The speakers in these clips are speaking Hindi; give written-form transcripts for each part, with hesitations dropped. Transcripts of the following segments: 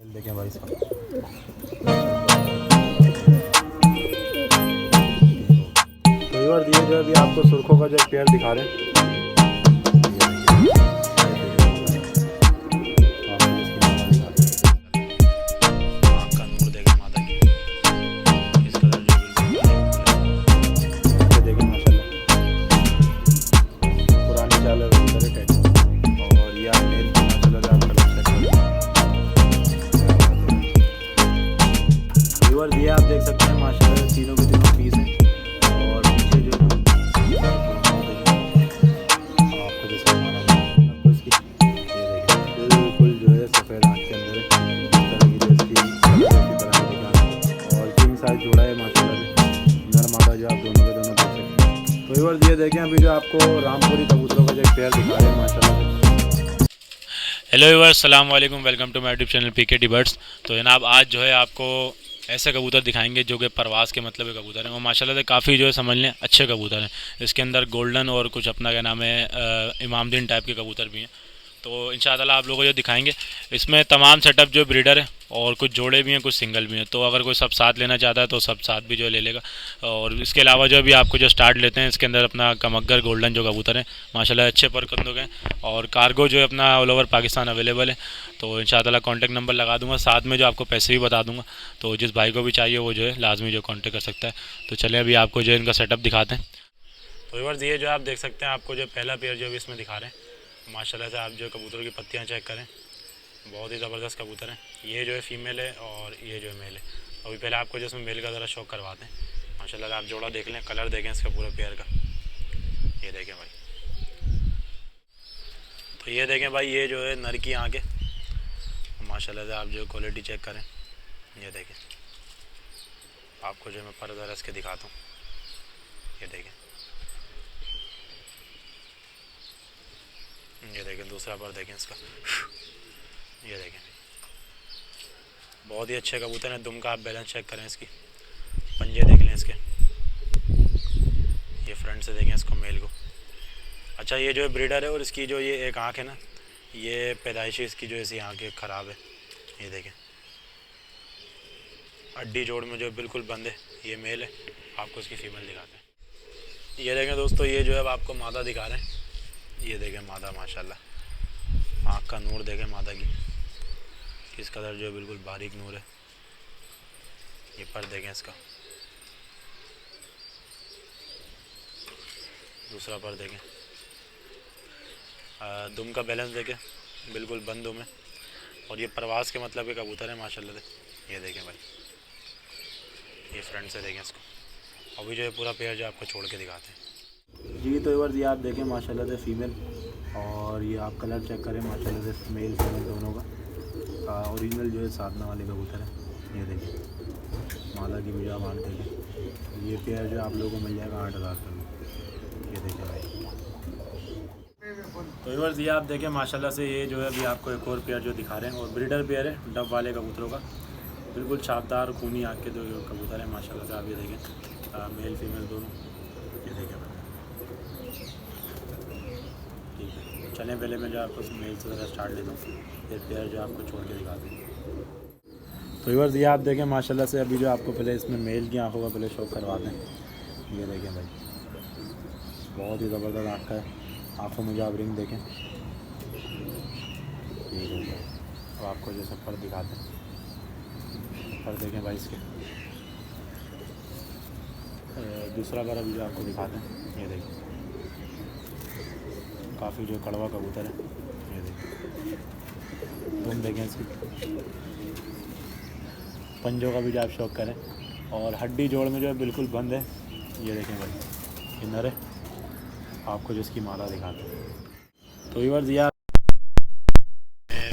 देखें भाई इसका तो यार ये जो अभी आपको सुर्खों का जो पेड़ दिखा रहे हैं, ये आप देख सकते हैं माशाल्लाह तीनों के तीनों पीस हैं। और पीछे जो आपको जैसे आपको इसकी ये देखें बिल्कुल जो है सफ़ेद आँख के अंदर है, इस तरह की जो इसकी तरह और किंग साइज जोड़ा है माशाल्लाह से, नर मादा जो आप दोनों के दोनों देख सकते हैं। तो ये देखें अभी जो आपको रामपुरी कबूतरों का जो एक पेयर दिखा रहे हैं माशाल्लाह से। हेलो व्यूअर्स, अस्सलाम वालेकुम, welcome to my YouTube channel PK birds. तो जनाब आज जो है आपको ऐसे कबूतर दिखाएंगे जो कि परवास के मतलब के कबूतर हैं और माशाल्लाह से काफ़ी जो है समझ लें अच्छे कबूतर हैं। इसके अंदर गोल्डन और कुछ अपना क्या नाम है इमामदीन टाइप के कबूतर भी हैं। तो इंशाअल्लाह आप लोगों को जो दिखाएंगे इसमें तमाम सेटअप जो ब्रीडर है और कुछ जोड़े भी हैं कुछ सिंगल भी हैं। तो अगर कोई सब साथ लेना चाहता है तो सब साथ भी जो ले लेगा। और इसके अलावा जो अभी आपको जो स्टार्ट लेते हैं इसके अंदर अपना कमग्गर गोल्डन जो कबूतर हैं माशाल्लाह अच्छे परकंदों के हैं और कार्गो जो है अपना ऑल ओवर पाकिस्तान अवेलेबल है। तो इंशाअल्लाह कॉन्टैक्ट नंबर लगा दूंगा, साथ में जो आपको पैसे भी बता दूंगा। तो जिस भाई को भी चाहिए वो जो है लाजमी जो कॉन्टैक्ट कर सकता है। तो चलिए अभी आपको जो है इनका सेटअप दिखाते हैं। तो व्यूअर्स ये जो आप देख सकते हैं आपको जो पहला पेयर जो भी इसमें दिखा रहे हैं माशाल्लाह से आप जो कबूतर की पत्तियां चेक करें, बहुत ही ज़बरदस्त कबूतर हैं। ये जो है फीमेल है और ये जो है मेल है। अभी पहले आपको जो इसमें मेल का ज़रा शौक करवाते हैं। माशाल्लाह आप जोड़ा देख लें, कलर देखें इसका पूरा पेयर का, ये देखें भाई। तो ये देखें भाई, ये जो है नर की आँख है माशाल्लाह से, आप जो क्वालिटी चेक करें, ये देखें। आपको जो मैं पर ज़रा इसके दिखाता हूँ, ये देखें, ये देखें दूसरा पर देखें इसका, ये देखें बहुत ही अच्छे कबूतर हैं। दुम का आप बैलेंस चेक करें, इसकी पंजे देख लें इसके, ये फ्रंट से देखें इसको मेल को। अच्छा ये जो है ब्रीडर है और इसकी जो ये एक आँख है ना, ये पैदाइशी इसकी जो ऐसी आँखें ख़राब है, ये देखें हड्डी जोड़ में जो बिल्कुल बंद है, ये मेल है। आपको इसकी फ़ीमेल दिखाते हैं। ये देखें दोस्तों, ये जो है आपको मादा दिखा रहे हैं, ये देखें मादा माशाल्लाह, आँख का नूर देखें मादा की किस कदर जो है बिल्कुल बारीक नूर है। ये पर देखें इसका, दूसरा पर देखें, दुम का बैलेंस देखें बिल्कुल बंद दुम है। और ये प्रवास के मतलब के कबूतर है माशाल्लाह से, ये देखें भाई, ये फ्रंट से देखें इसको। अभी जो है पूरा पेयर जो आपको छोड़ के दिखाते हैं। जी तो ये आप देखें माशाल्लाह से फीमेल, और ये आप कलर चेक करें माशाल्लाह से मेल फीमेल दोनों का ओरिजिनल जो है साधना वाले कबूतर है। ये देखिए मादा की भी जो आप आँख देखें, ये पेयर जो आप लोगों को मिल जाएगा 8,000 रुपये में। ये देखें भाई। तो व्यूअर्स ये आप देखें माशाल्लाह से, ये जो है अभी आपको एक और पेयर जो दिखा रहे हैं और ब्रीडर पेयर है डब वाले कबूतरों का, बिल्कुल छापदार खूनी आँख के दो कबूतर हैं माशाल्लाह से। आप ये देखें मेल फीमेल दोनों, ये देखें ठीक है। चलें पहले मैं जो आपको मेल से ज़रा स्टार्ट लेता हूँ, फिर पेयर जो आपको छोड़ के दिखाते हैं। तो व्यूअर्स ये आप देखें माशाल्लाह से, अभी जो आपको पहले इसमें मेल की आँखों का पहले शौक करवाते हैं। ये देखें भाई, बहुत ही ज़बरदस्त आँख का है, आँखों में जो आप रिंग देखें, ठीक हो गया। अब आपको जो सब पर दिखाते हैं, पर देखें भाई इसके, दूसरा बार अभी जो आपको दिखाते हैं, ये देखें काफ़ी जो कड़वा कबूतर है, ये देखें तुम देखें इसकी पंजों का भी जो आप शौक करें, और हड्डी जोड़ में जो है बिल्कुल बंद है। ये देखें भाई, ये नर है। आपको जो इसकी माला दिखाते हैं। तो व्यूअर्स ये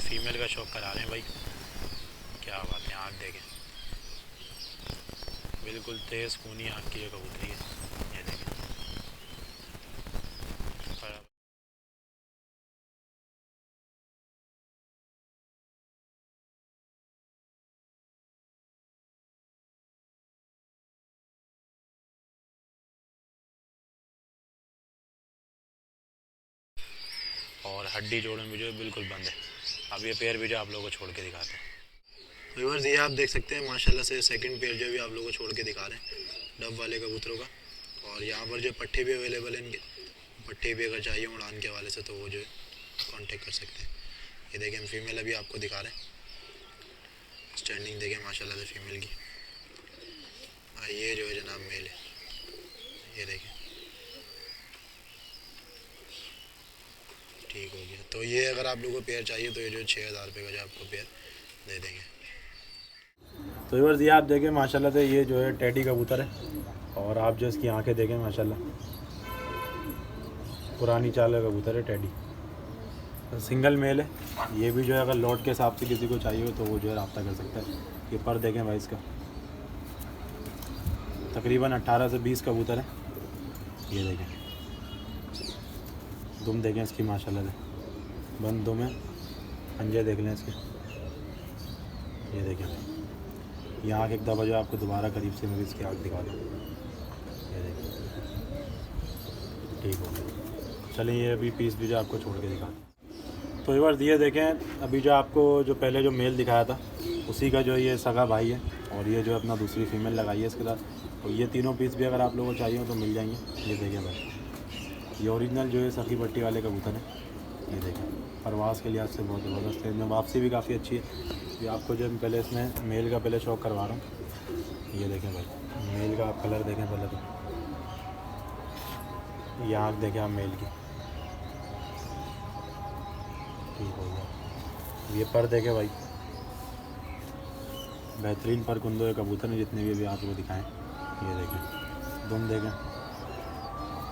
फीमेल का शौक करा रहे हैं भाई, क्या बात है। आँख देखें बिल्कुल तेज़ खूनी आँख की जो कबूतरी है, ये देखें। और हड्डी जोड़ों में जो है बिल्कुल बंद है। अब ये पेयर भी जो आप लोगों को छोड़ के दिखाते हैं। व्यूअर्स ये आप देख सकते हैं माशाल्लाह से सेकंड पेयर जो भी आप लोगों को छोड़ के दिखा रहे हैं डब वाले कबूतरों का। और यहाँ पर जो पट्टे भी अवेलेबल हैं इनके, पट्टे भी अगर चाहिए उड़ान के हवाले से तो वो जो है कॉन्टेक्ट कर सकते हैं। ये देखें हम फीमेल अभी आपको दिखा रहे हैं, स्टैंडिंग देखें माशाल्लाह से फीमेल की। ये जो है जनाब मेल है, ये देखें ठीक हो गया। तो ये अगर आप लोगों को पेयर चाहिए तो ये जो 6000 रुपये का जो आपको पेयर दे देंगे। तो व्यूअर्स ये आप देखें माशाल्लाह से ये जो है टेडी कबूतर है, और आप जो इसकी आंखें देखें माशाल्लाह पुरानी चाल का कबूतर है टेडी, सिंगल मेल है। ये भी जो है अगर लॉट के हिसाब से किसी को चाहिए हो तो वो जो है रब्ता कर सकता है। ये पर देखें भाई इसका तकरीबन 18 से 20 कबूतर है। ये देखें दुम देखें इसकी माशाल्लाह से, बंद दुम है, पंजे देख लें इसके। ये देखें ये आँख एक दफ़ा जो आपको दोबारा करीब से मैं इसकी आँख दिखा दूँ। ये देखें ठीक हो गया। चलिए ये अभी पीस भी जो आपको छोड़ के दिखा दूँ। तो एक बार ये देखें अभी जो आपको जो पहले जो मेल दिखाया था उसी का जो ये सगा भाई है, और ये जो अपना दूसरी फीमेल लगाई है इसके साथ। और ये तीनों पीस भी अगर आप लोगों को चाहिए हो तो मिल जाएंगे। ये देखें भाई ये ओरिजिनल जो है सखी पट्टी वाले कबूतर है। ये देखें परवास के लिहाज से बहुत ज़बरदस्त है, इनमें वापसी भी काफ़ी अच्छी है। ये आपको जो पहले इसमें मेल का पहले शौक करवा रहा हूँ। ये देखें भाई मेल का आप कलर देखें पहले तो, ये आँख देखें आप मेल की ठीक हो गया। ये पर देखें भाई बेहतरीन पर कुंदो कबूतर हैं जितने भी आपको दिखाएं। ये देखें दुम देखें,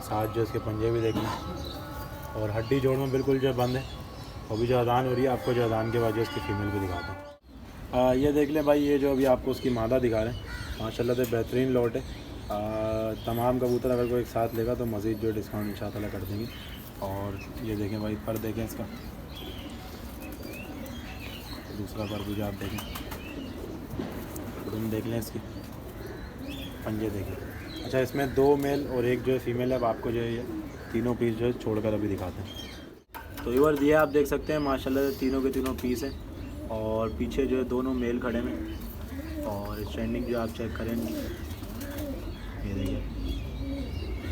साथ जो इसके पंजे भी देखें, और हड्डी जोड़ में बिल्कुल जो बंद है। अभी जो अदान हो रही है आपको जो अदान के बाद जो इसकी फीमेल भी दिखाते हैं। ये देख लें भाई ये जो अभी आपको उसकी मादा दिखा रहे हैं माशाल्लाह से बेहतरीन लॉट है। तमाम कबूतर अगर कोई एक साथ लेगा तो मज़ीद जो डिस्काउंट इंशाअल्लाह कर देंगे। और ये देखें भाई पर देखें इसका दूसरा पर भी जो आप देखें, तुम देख लें इसकी पंजे देखें। अच्छा इसमें 2 मेल और एक जो है फीमेल है। अब आपको जो है ये तीनों पीस जो है छोड़कर अभी दिखाते हैं। तो व्यूअर्स ये आप देख सकते हैं माशाल्लाह से तीनों के तीनों पीस हैं, और पीछे जो है दोनों मेल खड़े हैं, और स्टैंडिंग जो आप चेक करें ये देखिए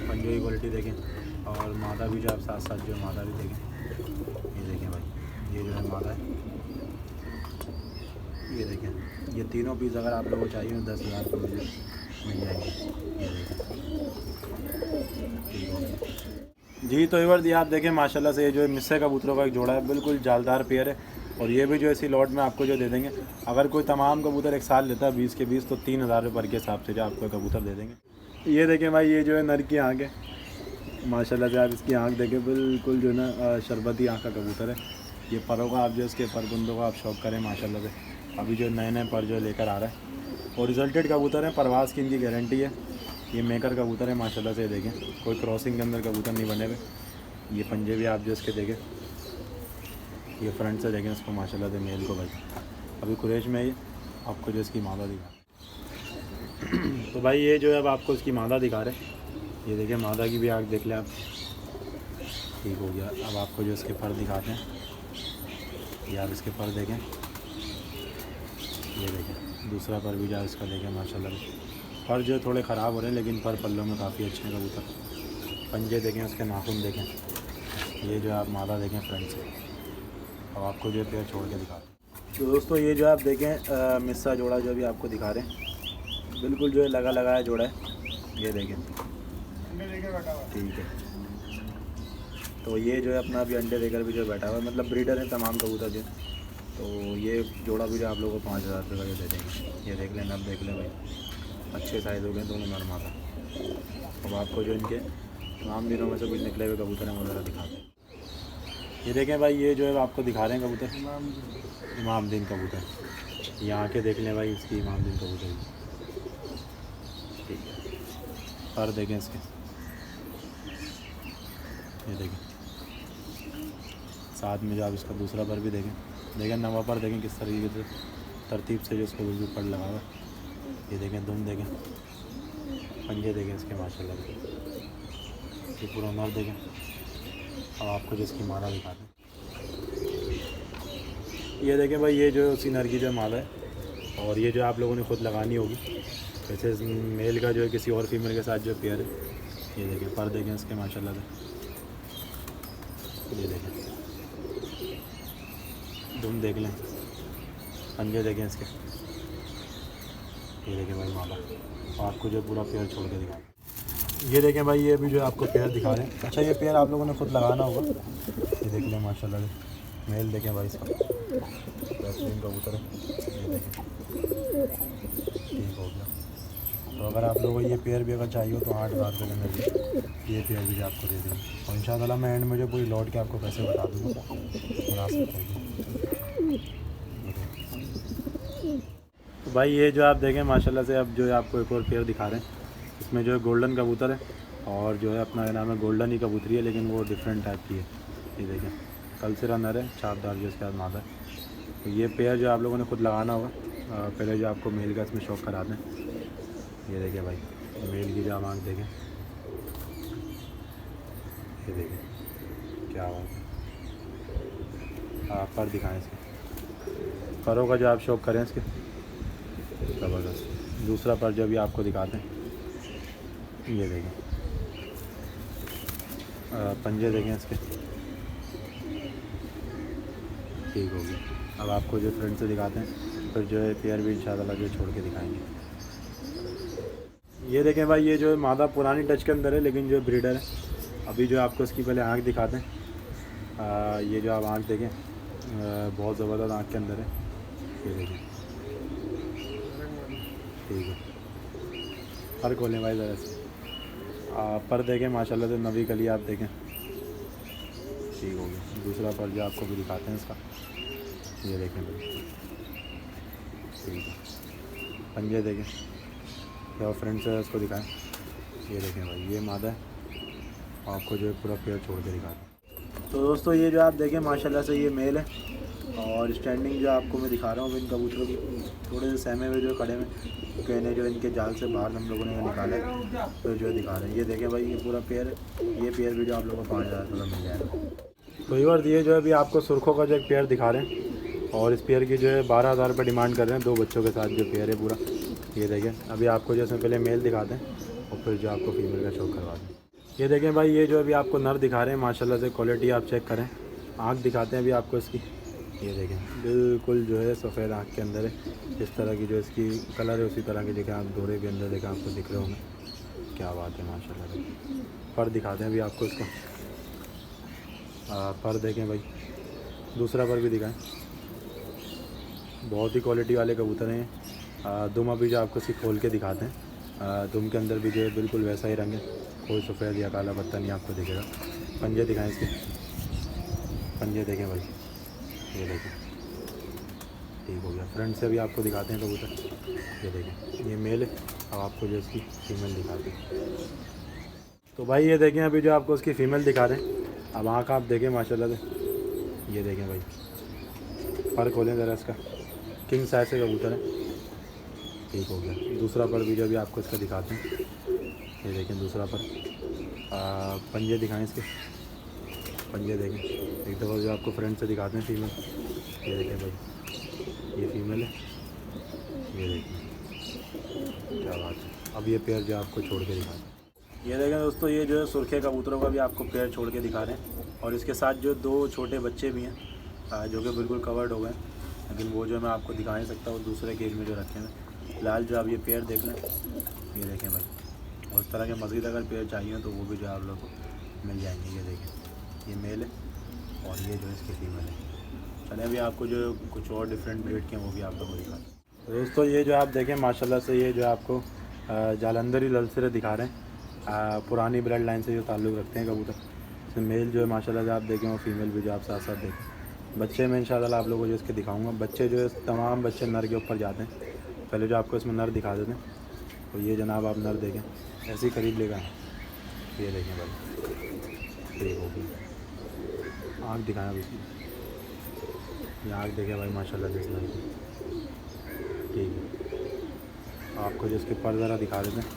पंजों की क्वालिटी देखें, और मादा भी जो आप साथ साथ जो मादा भी देखें। ये देखें भाई ये जो है मादा है। ये देखें ये तीनों पीस अगर आप लोगों को चाहिए 10,000 रुपये मिल जाएंगे। ये देखें ठीक हो गया जी। तो व्यूअर्स ये आप देखें माशाल्लाह से ये जो है मिस्से कबूतरों का एक जोड़ा है, बिल्कुल जालदार पेयर है, और ये भी जो इसी लॉट में आपको जो दे देंगे। अगर कोई तमाम कबूतर एक साथ लेता है 20 के 20 तो 3,000 रुपये पर के हिसाब से जो आपको कबूतर दे देंगे। ये देखें भाई ये जो है नर की आँख है माशाल्लाह से, आप इसकी आँख देखें बिल्कुल जो है ना शरबती आँख का कबूतर है। ये परों का आप जो इसके परकुंदों का आप शौक करें माशाल्लाह से, अभी जो नए नए पर जो लेकर आ रहा है, और रिजल्टेड कबूतर है, परवास की इनकी गारंटी है। ये मेकर कबूतर है माशाल्लाह से, देखें कोई क्रॉसिंग के अंदर कबूतर नहीं बने हुए। ये पंजे भी आप जो इसके देखें, ये फ्रंट से देखें इसको माशाल्लाह से मेल को भाई अभी कुरैश में ये आपको जो इसकी मादा दिखा तो भाई ये जो है अब आपको इसकी मादा दिखा रहे हैं। ये देखें मादा की भी आँख देख लें आप ठीक हो गया। अब आपको जो इसके पर दिखाते हैं, ये आप इसके पर देखें। ये देखें दूसरा पर भी जो इसका देखें माशाल्लाह पर जो थोड़े ख़राब हो रहे हैं, लेकिन पर पल्लों में काफ़ी अच्छे हैं कबूतर। पंजे देखें उसके नाखून देखें। ये जो आप मादा देखें फ्रंट से। अब आपको जो पेयर छोड़ के दिखाते हैं। तो दोस्तों ये जो आप देखें मिस्सा जोड़ा जो भी आपको दिखा रहे हैं, बिल्कुल जो है लगा लगाया जोड़ा है। ये देखें ठीक है। तो ये जो है अपना अभी अंडे देकर भी जो बैठा हुआ है, मतलब ब्रीडर है तमाम कबूतर जो। तो ये जोड़ा भी जो आप लोगों को 5,000 रुपये का जो दे देंगे। ये देख लें, अब देख लें भाई अच्छे साइज़ हो गए दोनों नर मादा। अब आपको जो इनके तमाम दिनों में से कुछ निकले हुए कबूतर हैं वगैरह दिखाते हैं। ये देखें भाई ये जो है आपको दिखा रहे हैं कबूतर इमामदीन कबूतर। ये आँखें देख लें भाई इसकी इमामदीन कबूतर की ठीक है। पर देखें इसके, ये देखें साथ में जो आप इसका दूसरा पर भी देखें नवा पर देखें किस तरीके से तरतीब से जो इसको बिल्कुल पर लगा हुआ है। ये देखें दुम देखें, पंजे देखें इसके माशाल्लाह से, ये पूरा नर देखें। अब आपको जो इसकी मादा दिखाते हैं। ये देखें भाई ये जो उसी नर की जो मादा है, और ये जो आप लोगों ने खुद लगानी होगी। वैसे मेल का जो है किसी और फीमेल के साथ जो पेयर है, ये देखें पर देखें इसके माशाल्लाह से, ये देखें दुम देख लें, पंजे देखें इसके, ये देखें भाई मामा आपको जो पूरा पेयर छोड़ के दिखा। ये देखें भाई ये भी जो आपको पेयर दिखा रहे हैं। अच्छा ये पेयर आप लोगों ने खुद लगाना होगा। ये देख लें माशाल्लाह से, मेल देखें भाई इसका बेहतरीन कबूतर है, ये देखें ठीक हो गया। तो अगर आप लोगों को ये पेयर भी अगर चाहिए हो तो 8,000 रुपये के अंदर ये पेयर भी आपको दे देंगे। और इंशाल्लाह मैं एंड में जो पूरी लौट के आपको पैसे बता दूँगा, मुनासिब रहेगी। तो भाई ये जो आप देखें माशाल्लाह से, अब जो है आपको एक और पेयर दिखा रहे हैं। इसमें जो है गोल्डन कबूतर है और जो है अपना नाम है गोल्डन ही कबूतरी है, लेकिन वो डिफरेंट टाइप की है। ये देखें कल से रनर है, छापदार जो इसके बाद मादा है। तो ये पेयर जो आप लोगों ने खुद लगाना होगा। पहले जो आपको मेल का इसमें शौक करा दें। ये देखिए भाई मेल की जो आप आँख देखें, ये देखें क्या बात है। पर दिखाएँ इसके परों का जो आप शौक करें इसके, ज़बरदस्त। दूसरा पर जो भी आपको दिखाते हैं, ये देखें पंजे देखें इसके, ठीक होगी। अब आपको जो फ्रंट से दिखाते हैं, फिर जो है पेयर भी इंशाल्लाह जो छोड़ के दिखाएंगे। ये देखें भाई ये जो है मादा पुरानी टच के अंदर है, लेकिन जो ब्रीडर है। अभी जो आपको इसकी पहले आँख दिखाते हैं। ये जो आप आँख देखें बहुत ज़बरदस्त आँख के अंदर है, ये देखें ठीक है। पर खोलें भाई ज़रा से, पर देखें माशाल्लाह से नवी कली आप देखें, ठीक हो गया। दूसरा पर जो आपको भी दिखाते हैं इसका, ये देखें भाई ठीक है। पंजे देखें, क्या फ्रंट से इसको दिखाएं, ये देखें भाई ये मादा है। आपको जो है पूरा पेयर छोड़ के दिखाते हैं। तो दोस्तों ये जो आप देखें माशाल्लाह से ये मेल है, और स्टैंडिंग जो आपको मैं दिखा रहा हूँ इन कबूतरों की, थोड़े से सहमे हुए जो खड़े में कहने जो इनके जाल से बाहर हम लोगों ने निकाला है, तो जो दिखा रहे हैं। ये देखें भाई ये पूरा पेयर, ये पेयर भी जो आप लोगों को 5,000 रुपये मिल जाएगा। तो व्यूअर्स ये जो है अभी आपको सुर्खों का जो एक पेयर दिखा रहे हैं, और इस पेयर की जो है 12,000 रुपये डिमांड कर रहे हैं, 2 बच्चों के साथ जो पेयर है पूरा। ये देखें अभी आपको जैसे पहले मेल दिखाते हैं और फिर जो आपको फीमेल का शौक करवा दें। ये देखें भाई ये जो अभी आपको नर दिखा रहे हैं, माशाल्लाह से क्वालिटी आप चेक करें। आँख दिखाते हैं अभी आपको इसकी, ये देखें बिल्कुल जो है सफ़ेद आँख के अंदर है। इस तरह की जो इसकी कलर है उसी तरह की देखें आप, दोहरे भी अंदर देखें आपको दिख रहे होंगे, क्या बात है माशाल्लाह से। पर दिखाते हैं अभी आपको इसको, पर देखें भाई दूसरा पर भी दिखाएं, बहुत ही क्वालिटी वाले कबूतर हैं। दुम अभी जो आपको इसकी खोल के दिखाते हैं, दुम के अंदर भी जो है बिल्कुल वैसा ही रंग है, कोई सफ़ेद या काला पत्ता नहीं आपको दिखेगा। पंजे दिखाएं इसके, पंजे देखें भाई, ये देखें ठीक हो गया। फ्रंट से भी आपको दिखाते हैं कबूतर, ये देखें ये मेल है। अब आपको जो इसकी फ़ीमेल दिखाते हैं। तो भाई ये देखें अभी जो आपको इसकी फ़ीमेल दिखा रहे हैं। अब आँख आप देखें माशाल्लाह से, ये देखें भाई पर खोलें ज़रा इसका, किंग साइज से कबूतर है, ठीक हो गया। दूसरा पर भी जो भी आपको इसका दिखाते हैं, ये देखें दूसरा पर। पंजे दिखाएं इसके, पंजे देखें एक दफ़ा जो आपको फ्रंट से दिखाते हैं फीमेल, ये देखें भाई ये फीमेल है, ये देखें क्या बात है। अब ये पेयर जो आपको छोड़ के दिखाते हैं, ये देखें दोस्तों ये जो है सुर्खे कबूतरों का भी आपको पेयर छोड़ के दिखा रहे हैं, और इसके साथ जो 2 छोटे बच्चे भी हैं जो कि बिल्कुल कवर्ड हो गए, लेकिन वो जो मैं आपको दिखा नहीं सकता, वो दूसरे केज में जो रखे हैं। फिलहाल जो आप ये पेयर देख लें, ये देखें भाई, और इस तरह के मज़ीद अगर पेयर चाहिए तो वो भी जो आप लोग को मिल जाएंगे। ये देखें ये मेल है और ये जो इसकी फीमेल है। चलिए अभी आपको जो कुछ और डिफरेंट ब्रीड के हैं वो भी आप लोगों को दिखाते हैं। तो दोस्तों ये जो आप देखें माशाल्लाह से, ये जो आपको जालंधरी ललसरे दिखा रहे हैं, पुरानी ब्लड लाइन से जो ताल्लुक़ रखते हैं कबूतर। इसमें मेल जो है माशाल्लाह से आप देखें, और फीमेल भी जो आप साथ साथ देखें। बच्चे में इंशाल्लाह आप लोगों को जो इसके दिखाऊंगा। बच्चे जो है तमाम बच्चे नर के ऊपर जाते हैं। पहले जो आपको इसमें नर दिखा देते हैं, तो ये जनाब आप नर देखें, ऐसे ही करीब लेगा, ये देखें भाई ठीक होगी। आँख दिखाएं अभी इसकी, ये आँख देखें भाई माशाल्लाह से इसमें, ठीक है। आपको जो इसके पर ज़रा दिखा देते हैं,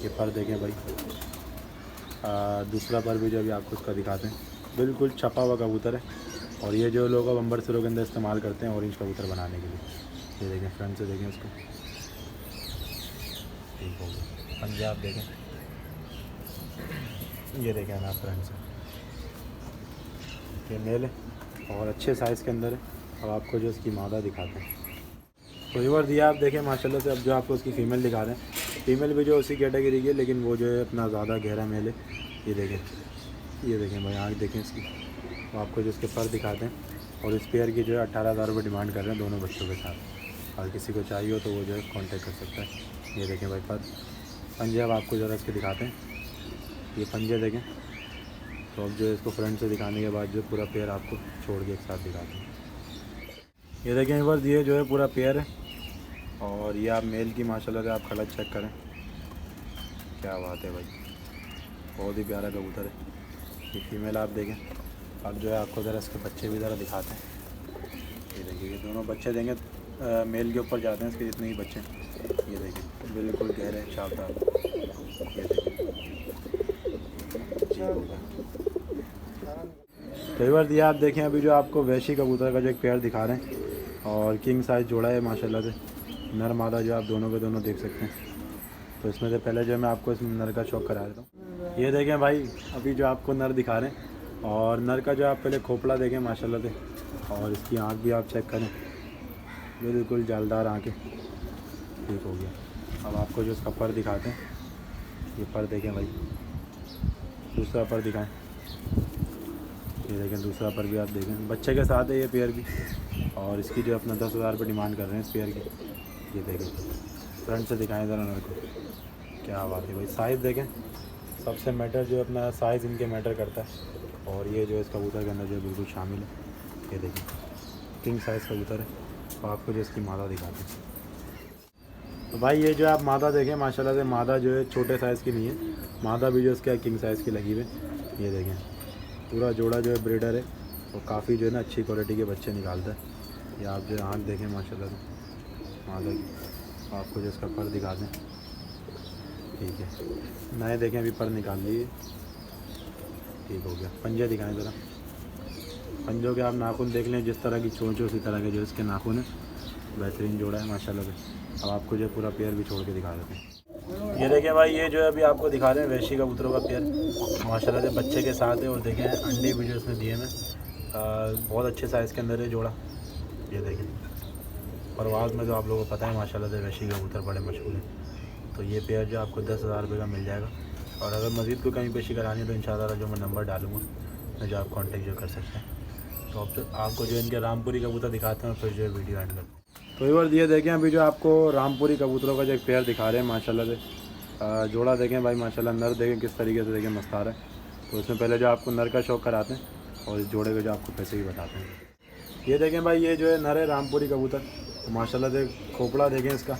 ये पर देखें भाई। दूसरा पर भी जो अभी आपको इसका दिखाते हैं, बिल्कुल छपा हुआ कबूतर है। और ये जो लोग अब अंबर सिरों के अंदर इस्तेमाल करते हैं ऑरेंज कबूतर बनाने के लिए, ये देखें फ्रंट से देखें इसको, ठीक हो गया। पंजाब देखें, ये देखें ना फ्रंट से, ये मेल है और अच्छे साइज़ के अंदर है। अब आपको जो इसकी मादा दिखाते हैं। तो व्यूअर्स ये आप देखें माशाल्लाह से, अब जो आपको उसकी फ़ीमेल दिखा रहे हैं, फ़ीमेल भी जो उसी कैटेगरी की है, लेकिन वो जो है अपना ज़्यादा गहरा मेल है। ये देखें भाई, आँख देखें इसकी। तो आपको जो इसके पर दिखाते हैं और इस पेयर की जो है 18,000 रुपये डिमांड कर रहे हैं दोनों बच्चों के साथ। और किसी को चाहिए हो तो वो जो है कॉन्टेक्ट कर सकता है। ये देखें भाई पर, पंजे अब आपको ज़रा इसके दिखाते हैं, ये पंजे देखें। तो अब जो है इसको फ्रंट से दिखाने के बाद जो पूरा पेयर आपको छोड़ के एक साथ दिखाते हैं। ये देखें व्यूअर्स, ये जो है पूरा पेयर है और ये आप मेल की माशाल्लाह से आप खड़ा चेक करें, क्या बात है भाई, बहुत ही प्यारा कबूतर है। ये फीमेल आप देखें। अब जो है आपको ज़रा इसके बच्चे भी ज़रा दिखाते हैं। ये देखिए, ये दोनों बच्चे देंगे मेल के ऊपर जाते हैं इसके जितने ही बच्चे। ये देखिए बिल्कुल गहरे शानदार, ये देखिए जी होगा। कई बार दिया आप देखें, अभी जो आपको वैशी कबूतर का जो एक पेयर दिखा रहे हैं और किंग साइज़ जोड़ा है माशाल्लाह से, नर मादा जो आप दोनों के दोनों देख सकते हैं। तो इसमें से पहले जो मैं आपको इसमें नर का शौक करा देता हूँ। ये देखें भाई, अभी जो आपको नर दिखा रहे हैं और नर का जो आप पहले खोपड़ा देखें माशाल्लाह से, और इसकी आँख भी आप चेक करें, बिल्कुल जालदार आँखें, ठीक हो गया। अब आपको जो इसका पर दिखाते हैं, ये पर देखें भाई, दूसरा पर दिखाएं, ये देखें दूसरा पर भी आप देखें, बच्चे के साथ है ये पेयर भी। और इसकी जो अपना 10,000 रुपये डिमांड कर रहे हैं इस पेयर की। ये देखें फ्रंट से दिखाएं ज़रा नर को, क्या बात है भाई। साइज़ देखें, सबसे मैटर जो अपना साइज़ इनके मैटर करता है। और ये जो इस कबूतर के अंदर जो बिल्कुल शामिल है, ये देखें किंग साइज़ कबूतर है। तो आपको जो इसकी मादा दिखाते हैं। तो भाई ये जो आप मादा देखें माशाल्लाह से, मादा जो है छोटे साइज़ की नहीं है, मादा भी जो इसका किंग साइज़ की लगी हुई है। ये देखें पूरा जोड़ा जो है ब्रीडर है और काफ़ी जो है ना अच्छी क्वालिटी के बच्चे निकालता है। ये आप जो आँख देखें माशाल्लाह से मादा की। आपको जो इसका पर दिखा दें, ठीक है, नए देखें अभी पर निकाल लिए, ठीक हो गया। पंजे दिखाएं ज़रा, पंजों के आप नाखून देख लें, जिस तरह की चोंच उसी तरह के जो इसके नाखून है, बेहतरीन जोड़ा है माशाल्लाह से। अब आपको जो पूरा पेयर भी छोड़ के दिखा देते हैं। ये देखें भाई, ये जो है अभी आपको दिखा रहे हैं वैशी कबूतरों का पेयर माशाल्लाह से, बच्चे के साथ है। और देखें अंडे भी जो इसने दिए हैं बहुत अच्छे साइज़ के अंदर है जोड़ा। ये देखें परवाज़ में जो आप लोगों को पता है माशाल्लाह से वैशी कबूतर बड़े मशहूर हैं। तो ये पेयर जो आपको 10,000 रुपये का मिल जाएगा। और अगर मज़ीद कोई कहीं पेशी करानी है तो इंशाल्लाह जो मैं नंबर डालूँगा जो आप कांटेक्ट जो कर सकते हैं। तो अब आपको जो इनके रामपुरी कबूतर दिखाते हैं फिर जो वीडियो एंड करते हैं। तो एक ये देखें, अभी जो आपको रामपुरी कबूतरों का जो एक पेयर दिखा रहे हैं माशाल्लाह से, जोड़ा देखें भाई माशाल्लाह, नर देखें किस तरीके से देखें मस्तार है। तो उसमें पहले जो आपको नर का शौक कराते हैं और इस जोड़े के जो आपको पैसे भी बताते हैं। ये देखें भाई, ये जो है नर है रामपुरी कबूतर, तो माशाल्लाह से खोपड़ा देखें इसका,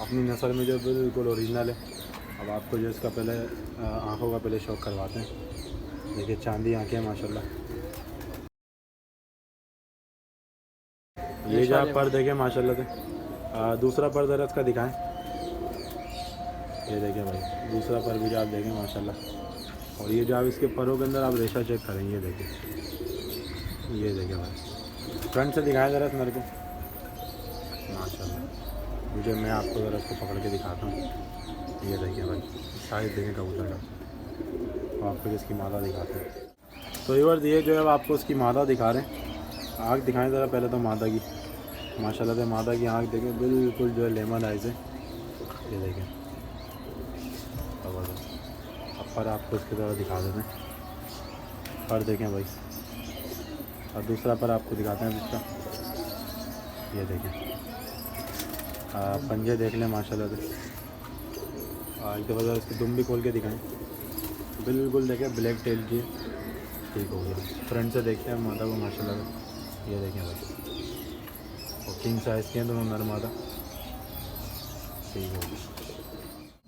अपनी नस्ल में जो बिल्कुल ओरिजिनल है। अब आपको जो इसका पहले आँखों का पहले शौक करवाते हैं। देखिए चांदी आँखें हैं माशाल्लाह। ये जो आप पर देखें माशाल्लाह से, दूसरा पर ज़रा इसका दिखाएं। ये देखें भाई, दूसरा पर भी जो आप देखें माशाल्लाह। और ये जो आप इसके परों के अंदर आप रेशा चेक करें, ये देखें, ये देखें भाई, फ्रंट से दिखाएं ज़रा इस नर को माशाल्लाह। मुझे मैं आपको ज़रा इसको पकड़ के दिखाता हूँ। ये देखिए भाई, साइज़ देखें कबूतर का। तो आपको इसकी मादा दिखाते हैं। तो व्यूअर्स ये जो है आपको उसकी मादा दिखा रहे हैं। आँख दिखाएं ज़रा पहले तो मादा की, माशाल्लाह से मादा की आँख देखें, बिल्कुल जो है लेमन आइज़ है। ये देखें अब पर आपको इसकी तरह दिखा देते हैं। पर देखें भाई, और दूसरा पर आपको दिखाते हैं इसका। ये देखें पंजे देख लें माशाल्लाह से। एक दफ़ा ज़रा इसकी दुम भी खोल के दिखाएं, बिल्कुल देखें ब्लैक टेल की, ठीक हो गया। फ्रंट से देखते हैं मादा को माशाल्लाह से। ये देखें भाई, और किंग साइज़ के हैं दोनों नर मादा, ठीक हो गया।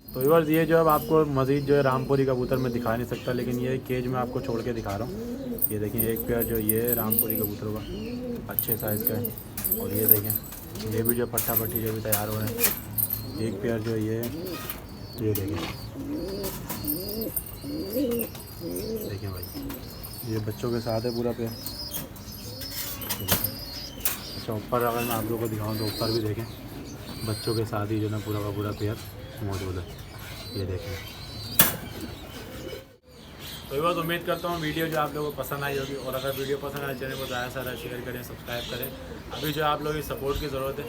तो व्यूअर्स ये जो अब आपको मज़ीद जो है रामपुरी कबूतर में दिखा नहीं सकता, लेकिन ये केज में आपको छोड़ के दिखा रहा हूँ। ये देखें एक पेयर जो ये रामपुरी कबूतरों का अच्छे साइज़ का है। और ये देखें ये भी जो पट्टा पट्टी जो भी तैयार हो रहे हैं। एक पेयर जो ये देखें भाई, ये बच्चों के साथ है पूरा पेयर। अच्छा ऊपर अगर मैं आप लोगों को दिखाऊँ तो ऊपर भी देखें बच्चों के साथ ही जो ना पूरा का पूरा पेयर मौजूद है, ये देखें। तो बस उम्मीद करता हूँ वीडियो जो आप लोगों को पसंद आई होगी, और अगर वीडियो पसंद आए चैनल को ज़्यादा से ज़्यादा शेयर करें, सब्सक्राइब करें। अभी जो आप लोगों की सपोर्ट की ज़रूरत है,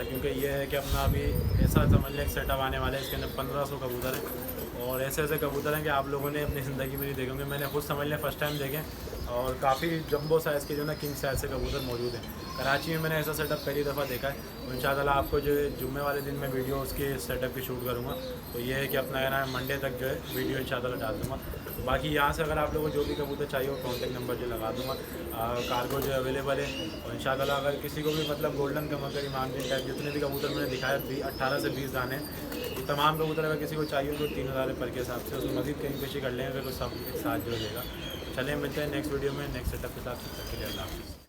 क्योंकि ये है कि अपना अभी ऐसा समझ लें सेटअप आने वाला है, इसके अंदर 1500 कबूतर हैं, और ऐसे ऐसे कबूतर हैं कि आप लोगों ने अपनी ज़िंदगी में नहीं देखे होंगे। मैंने खुद समझ लें फर्स्ट टाइम देखें, और काफ़ी जंबो साइज़ के जो ना किंग साइज़ से कबूतर मौजूद हैं। कराची में मैंने ऐसा सेटअप पहली दफ़ा देखा है, तो इंशाअल्लाह आपको जो है जुम्मे वाले दिन मैं वीडियो उसके सेटअप की शूट करूँगा। तो ये है कि अपना है मंडे तक जो है वीडियो इंशाअल्लाह डाल दूँगा। तो बाकी यहाँ से अगर आप लोगों को जो भी कबूतर चाहिए हो कॉन्टेक्ट नंबर जो लगा दूँगा, कार्गो जो अवेलेबल है। और इंशाअल्लाह अगर किसी को भी मतलब गोल्डन कमर इमाम दिन टाइप जितने भी कबूतर मैंने दिखाया 18 से 20 दाने, ये तमाम कबूतर अगर किसी को चाहिए तो 3000 पर के हिसाब से, उसमें मज़ीद कहीं पेशी कर लेंगे, फिर तो सब एक साथ जो देगा। चलिए मिलते हैं नेक्स्ट वीडियो में नेक्स्ट सेटअप के साथ। तब तक के लिए अल्लाह हाफ़िज़।